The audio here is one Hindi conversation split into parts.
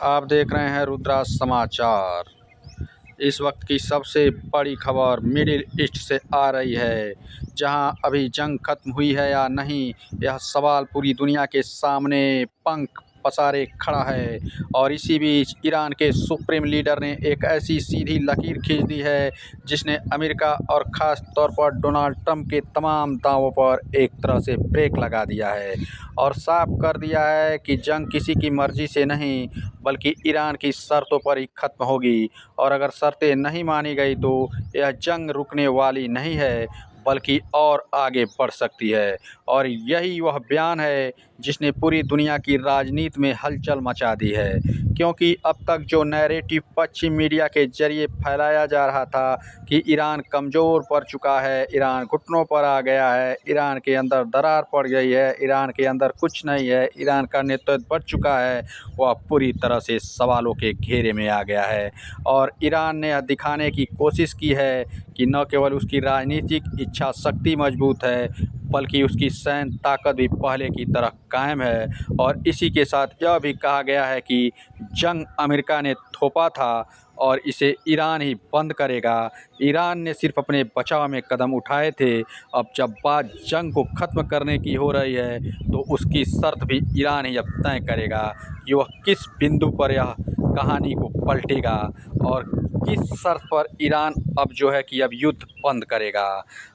आप देख रहे हैं रुद्रा समाचार। इस वक्त की सबसे बड़ी खबर मिडिल ईस्ट से आ रही है, जहां अभी जंग खत्म हुई है या नहीं, यह सवाल पूरी दुनिया के सामने पंख पसारे खड़ा है। और इसी बीच ईरान के सुप्रीम लीडर ने एक ऐसी सीधी लकीर खींच दी है जिसने अमेरिका और ख़ास तौर पर डोनाल्ड ट्रंप के तमाम दावों पर एक तरह से ब्रेक लगा दिया है और साफ कर दिया है कि जंग किसी की मर्ज़ी से नहीं बल्कि ईरान की शर्तों पर ही ख़त्म होगी। और अगर शर्तें नहीं मानी गई तो यह जंग रुकने वाली नहीं है बल्कि और आगे बढ़ सकती है। और यही वह बयान है जिसने पूरी दुनिया की राजनीति में हलचल मचा दी है, क्योंकि अब तक जो नैरेटिव पश्चिमी मीडिया के जरिए फैलाया जा रहा था कि ईरान कमज़ोर पड़ चुका है, ईरान घुटनों पर आ गया है, ईरान के अंदर दरार पड़ गई है, ईरान के अंदर कुछ नहीं है, ईरान का नेतृत्व बढ़ चुका है, वह पूरी तरह से सवालों के घेरे में आ गया है। और ईरान ने यह दिखाने की कोशिश की है कि न केवल उसकी राजनीतिक इच्छा शक्ति मजबूत है बल्कि उसकी सैन्य ताकत भी पहले की तरह कायम है। और इसी के साथ यह भी कहा गया है कि जंग अमेरिका ने थोपा था और इसे ईरान ही बंद करेगा। ईरान ने सिर्फ अपने बचाव में कदम उठाए थे, अब जब बात जंग को ख़त्म करने की हो रही है तो उसकी शर्त भी ईरान ही अब तय करेगा कि वह किस बिंदु पर यह कहानी को पलटेगा और किस शर्त पर ईरान अब जो है कि अब युद्ध बंद करेगा।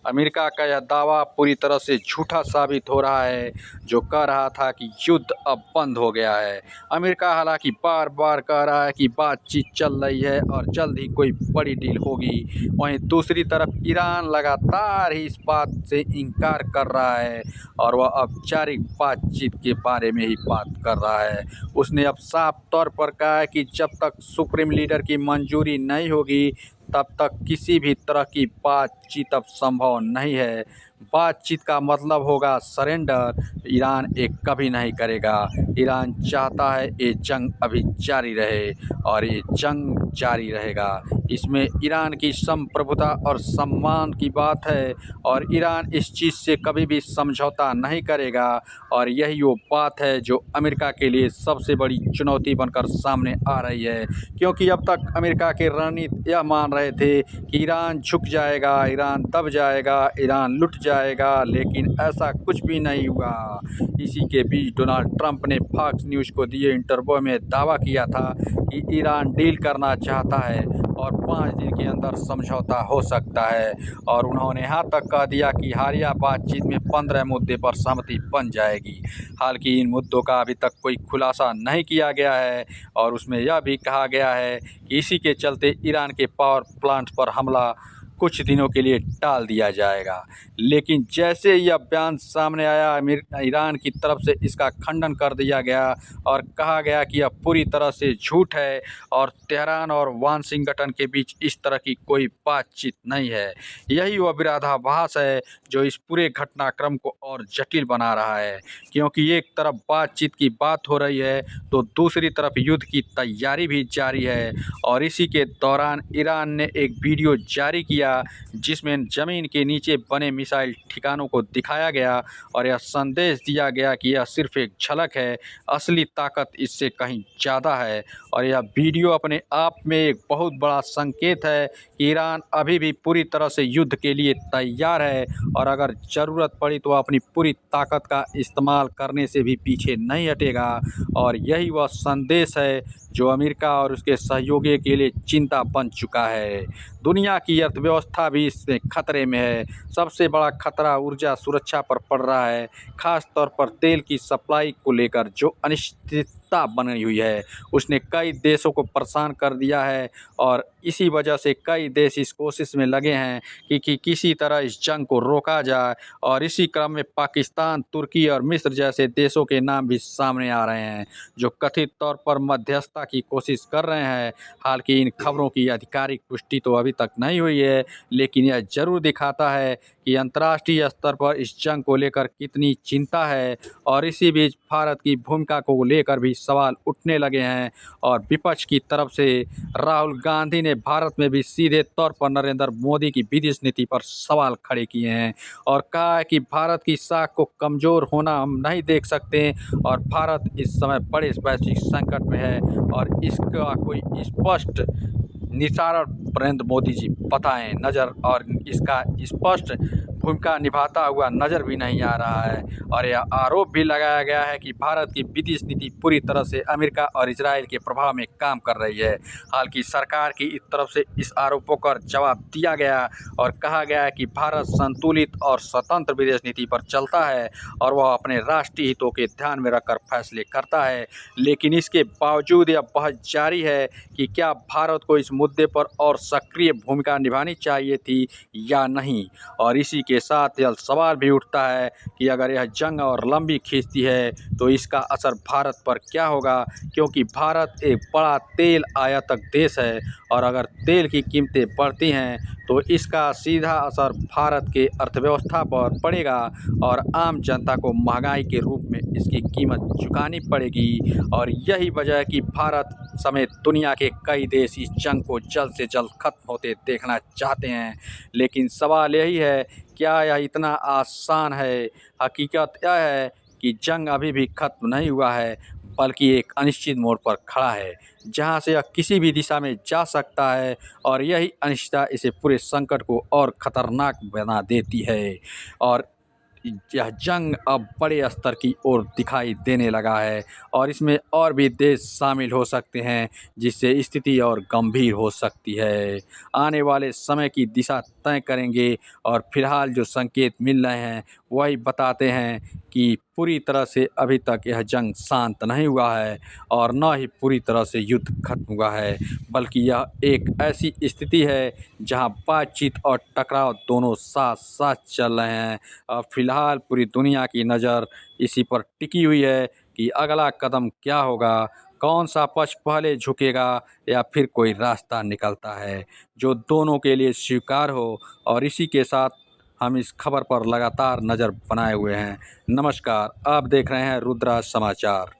अमेरिका का यह दावा पूरी तरह से झूठा साबित हो रहा है, जो कह रहा था कि युद्ध अब बंद हो गया है। अमेरिका हालांकि बार बार कह रहा है कि बातचीत चल रही है और जल्द ही कोई बड़ी डील होगी, वहीं दूसरी तरफ ईरान लगातार ही इस बात से इनकार कर रहा है और वह औपचारिक बातचीत के बारे में ही बात कर रहा है। उसने अब साफ तौर पर कहा है कि जब तक सुप्रीम लीडर की मंजूरी नहीं होगी तब तक किसी भी तरह की बातचीत अब संभव नहीं है। बातचीत का मतलब होगा सरेंडर। ईरान एक कभी नहीं करेगा। ईरान चाहता है ये जंग अभी जारी रहे और ये जंग जारी रहेगा। इसमें ईरान की संप्रभुता और सम्मान की बात है और ईरान इस चीज़ से कभी भी समझौता नहीं करेगा। और यही वो बात है जो अमेरिका के लिए सबसे बड़ी चुनौती बनकर सामने आ रही है, क्योंकि अब तक अमेरिका के रणनीति यह मान रहे थे कि ईरान झुक जाएगा, ईरान दब जाएगा, ईरान लुट जाएगा, लेकिन ऐसा कुछ भी नहीं हुआ। इसी के बीच डोनाल्ड ट्रंप ने फॉक्स न्यूज़ को दिए इंटरव्यू में दावा किया था कि ईरान डील करना चाहता है और 5 दिन के अंदर समझौता हो सकता है। और उन्होंने यहाँ तक कह दिया कि हालिया बातचीत में 15 मुद्दे पर सहमति बन जाएगी। हालांकि इन मुद्दों का अभी तक कोई खुलासा नहीं किया गया है और उसमें यह भी कहा गया है कि इसी के चलते ईरान के पावर प्लांट पर हमला कुछ दिनों के लिए टाल दिया जाएगा। लेकिन जैसे यह बयान सामने आया, ईरान की तरफ से इसका खंडन कर दिया गया और कहा गया कि यह पूरी तरह से झूठ है और तेहरान और वाशिंगटन के बीच इस तरह की कोई बातचीत नहीं है। यही वह विरोधाभास है जो इस पूरे घटनाक्रम को और जटिल बना रहा है, क्योंकि एक तरफ बातचीत की बात हो रही है तो दूसरी तरफ युद्ध की तैयारी भी जारी है। और इसी के दौरान ईरान ने एक वीडियो जारी किया जिसमें ज़मीन के नीचे बने मिसाइल ठिकानों को दिखाया गया और यह संदेश दिया गया कि यह सिर्फ एक झलक है, असली ताकत इससे कहीं ज़्यादा है। और यह वीडियो अपने आप में एक बहुत बड़ा संकेत है कि ईरान अभी भी पूरी तरह से युद्ध के लिए तैयार है और अगर ज़रूरत पड़ी तो अपनी पूरी ताकत का इस्तेमाल करने से भी पीछे नहीं हटेगा। और यही वह संदेश है जो अमेरिका और उसके सहयोगियों के लिए चिंता बन चुका है। दुनिया की अर्थव्यवस्था भी इससे खतरे में है। सबसे बड़ा खतरा ऊर्जा सुरक्षा पर पड़ रहा है, खास तौर पर तेल की सप्लाई को लेकर जो अनिश्चितता बनी हुई है उसने कई देशों को परेशान कर दिया है। और इसी वजह से कई देश इस कोशिश में लगे हैं कि किसी तरह इस जंग को रोका जाए। और इसी क्रम में पाकिस्तान, तुर्की और मिस्र जैसे देशों के नाम भी सामने आ रहे हैं जो कथित तौर पर मध्यस्थता की कोशिश कर रहे हैं। हालांकि इन खबरों की आधिकारिक पुष्टि तो अभी तक नहीं हुई है, लेकिन यह जरूर दिखाता है कि अंतर्राष्ट्रीय स्तर पर इस जंग को लेकर कितनी चिंता है। और इसी बीच भारत की भूमिका को लेकर भी सवाल उठने लगे हैं और विपक्ष की तरफ से राहुल गांधी ने भारत में भी सीधे तौर पर नरेंद्र मोदी की विदेश नीति पर सवाल खड़े किए हैं और कहा है कि भारत की साख को कमज़ोर होना हम नहीं देख सकते और भारत इस समय बड़े वैश्विक संकट में है और इसका कोई स्पष्ट निसारण नरेंद्र मोदी जी बताएं नज़र और इसका स्पष्ट भूमिका निभाता हुआ नज़र भी नहीं आ रहा है। और यह आरोप भी लगाया गया है कि भारत की विदेश नीति पूरी तरह से अमेरिका और इजराइल के प्रभाव में काम कर रही है। हालांकि सरकार की इस तरफ से इस आरोपों का जवाब दिया गया और कहा गया है कि भारत संतुलित और स्वतंत्र विदेश नीति पर चलता है और वह अपने राष्ट्रीय हितों के ध्यान में रखकर फैसले करता है। लेकिन इसके बावजूद यह बहस जारी है कि क्या भारत को इस मुद्दे पर और सक्रिय भूमिका निभानी चाहिए थी या नहीं। और इसी के साथ यह सवाल भी उठता है कि अगर यह जंग और लंबी खींचती है तो इसका असर भारत पर क्या होगा, क्योंकि भारत एक बड़ा तेल आयातक देश है और अगर तेल की कीमतें बढ़ती हैं तो इसका सीधा असर भारत के अर्थव्यवस्था पर पड़ेगा और आम जनता को महंगाई के रूप में इसकी कीमत चुकानी पड़ेगी। और यही वजह है कि भारत समेत दुनिया के कई देश इस जंग को जल्द से जल्द खत्म होते देखना चाहते हैं। लेकिन सवाल यही है, क्या यह इतना आसान है? हकीकत यह है कि जंग अभी भी खत्म नहीं हुआ है, बल्कि एक अनिश्चित मोड़ पर खड़ा है जहां से यह किसी भी दिशा में जा सकता है और यही अनिश्चितता इसे पूरे संकट को और ख़तरनाक बना देती है। और यह जंग अब बड़े स्तर की ओर दिखाई देने लगा है और इसमें और भी देश शामिल हो सकते हैं, जिससे स्थिति और गंभीर हो सकती है। आने वाले समय की दिशा तय करेंगे और फिलहाल जो संकेत मिल रहे हैं वही बताते हैं कि पूरी तरह से अभी तक यह जंग शांत नहीं हुआ है और न ही पूरी तरह से युद्ध खत्म हुआ है, बल्कि यह एक ऐसी स्थिति है जहां बातचीत और टकराव दोनों साथ साथ चल रहे हैं। अब फिलहाल पूरी दुनिया की नज़र इसी पर टिकी हुई है कि अगला कदम क्या होगा, कौन सा पक्ष पहले झुकेगा या फिर कोई रास्ता निकलता है जो दोनों के लिए स्वीकार हो। और इसी के साथ हम इस खबर पर लगातार नज़र बनाए हुए हैं। नमस्कार, आप देख रहे हैं रुद्रा समाचार।